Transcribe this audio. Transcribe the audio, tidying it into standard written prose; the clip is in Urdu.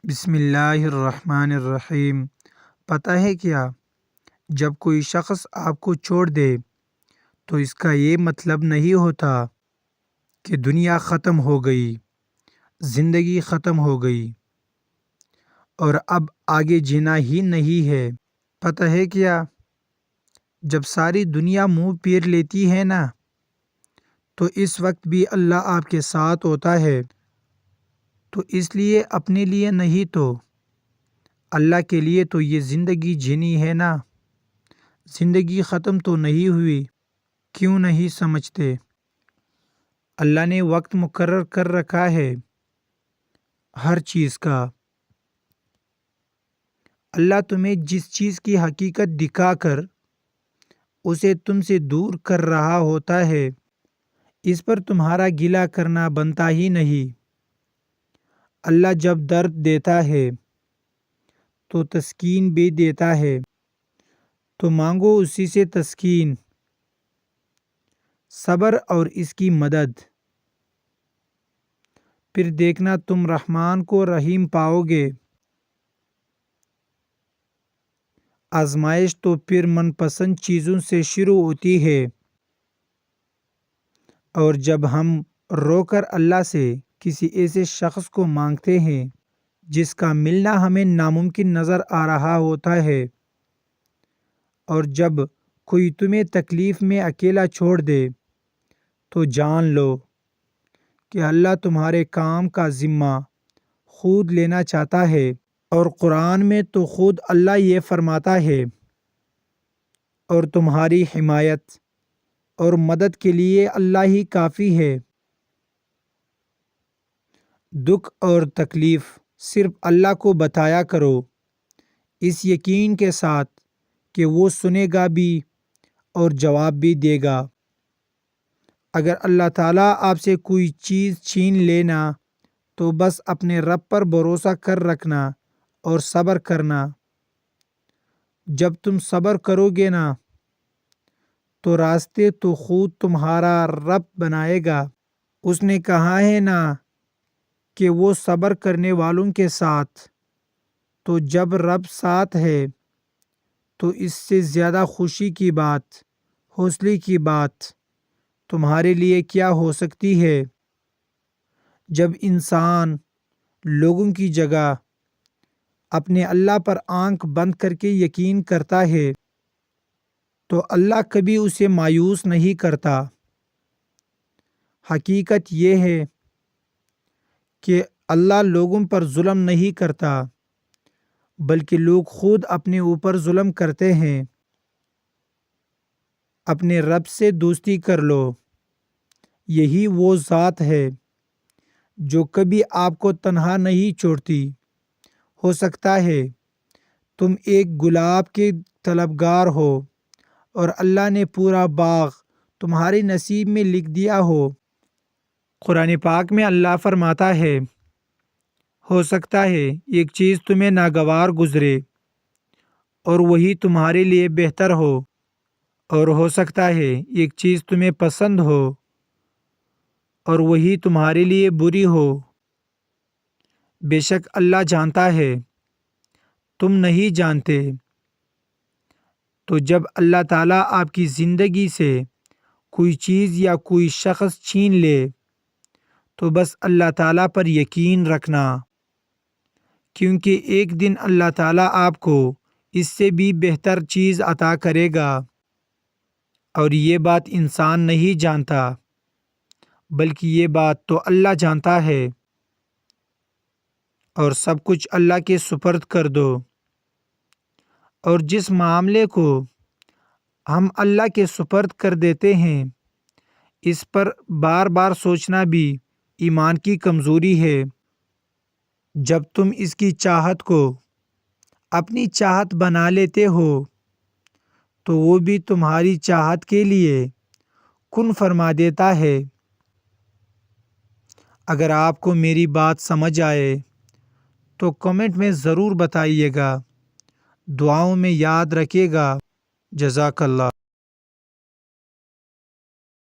بسم اللہ الرحمن الرحیم۔ پتہ ہے کیا، جب کوئی شخص آپ کو چھوڑ دے تو اس کا یہ مطلب نہیں ہوتا کہ دنیا ختم ہو گئی، زندگی ختم ہو گئی اور اب آگے جینا ہی نہیں ہے۔ پتہ ہے کیا، جب ساری دنیا منہ پیر لیتی ہے نا، تو اس وقت بھی اللہ آپ کے ساتھ ہوتا ہے۔ تو اس لیے اپنے لیے نہیں تو اللہ کے لیے تو یہ زندگی جینی ہے نا۔ زندگی ختم تو نہیں ہوئی، کیوں نہیں سمجھتے؟ اللہ نے وقت مقرر کر رکھا ہے ہر چیز کا۔ اللہ تمہیں جس چیز کی حقیقت دکھا کر اسے تم سے دور کر رہا ہوتا ہے، اس پر تمہارا گلہ کرنا بنتا ہی نہیں۔ اللہ جب درد دیتا ہے تو تسکین بھی دیتا ہے، تو مانگو اسی سے تسکین، صبر اور اس کی مدد۔ پھر دیکھنا تم رحمان کو رحیم پاؤ گے۔ آزمائش تو پھر من پسند چیزوں سے شروع ہوتی ہے، اور جب ہم رو کر اللہ سے کسی ایسے شخص کو مانگتے ہیں جس کا ملنا ہمیں ناممکن نظر آ رہا ہوتا ہے، اور جب کوئی تمہیں تکلیف میں اکیلا چھوڑ دے، تو جان لو کہ اللہ تمہارے کام کا ذمہ خود لینا چاہتا ہے۔ اور قرآن میں تو خود اللہ یہ فرماتا ہے، اور تمہاری حمایت اور مدد کے لیے اللہ ہی کافی ہے۔ دکھ اور تکلیف صرف اللہ کو بتایا کرو، اس یقین کے ساتھ کہ وہ سنے گا بھی اور جواب بھی دے گا۔ اگر اللہ تعالیٰ آپ سے کوئی چیز چھین لینا تو بس اپنے رب پر بھروسہ کر رکھنا اور صبر کرنا۔ جب تم صبر کرو گے نا، تو راستے تو خود تمہارا رب بنائے گا۔ اس نے کہا ہے نا کہ وہ صبر کرنے والوں کے ساتھ۔ تو جب رب ساتھ ہے تو اس سے زیادہ خوشی کی بات، حوصلے کی بات تمہارے لیے کیا ہو سکتی ہے؟ جب انسان لوگوں کی جگہ اپنے اللہ پر آنکھ بند کر کے یقین کرتا ہے تو اللہ کبھی اسے مایوس نہیں کرتا۔ حقیقت یہ ہے کہ اللہ لوگوں پر ظلم نہیں کرتا، بلکہ لوگ خود اپنے اوپر ظلم کرتے ہیں۔ اپنے رب سے دوستی کر لو، یہی وہ ذات ہے جو کبھی آپ کو تنہا نہیں چھوڑتی۔ ہو سکتا ہے تم ایک گلاب کے طلبگار ہو اور اللہ نے پورا باغ تمہارے نصیب میں لکھ دیا ہو۔ قرآن پاک میں اللہ فرماتا ہے، ہو سکتا ہے ایک چیز تمہیں ناگوار گزرے اور وہی تمہارے لیے بہتر ہو، اور ہو سکتا ہے ایک چیز تمہیں پسند ہو اور وہی تمہارے لیے بری ہو۔ بے شک اللہ جانتا ہے، تم نہیں جانتے۔ تو جب اللہ تعالیٰ آپ کی زندگی سے کوئی چیز یا کوئی شخص چھین لے تو بس اللہ تعالیٰ پر یقین رکھنا، کیونکہ ایک دن اللہ تعالیٰ آپ کو اس سے بھی بہتر چیز عطا کرے گا۔ اور یہ بات انسان نہیں جانتا، بلکہ یہ بات تو اللہ جانتا ہے۔ اور سب کچھ اللہ کے سپرد کر دو، اور جس معاملے کو ہم اللہ کے سپرد کر دیتے ہیں، اس پر بار بار سوچنا بھی ایمان کی کمزوری ہے۔ جب تم اس کی چاہت کو اپنی چاہت بنا لیتے ہو تو وہ بھی تمہاری چاہت کے لیے کن فرما دیتا ہے۔ اگر آپ کو میری بات سمجھ آئے تو کمنٹ میں ضرور بتائیے گا، دعاؤں میں یاد رکھیے گا۔ جزاک اللہ۔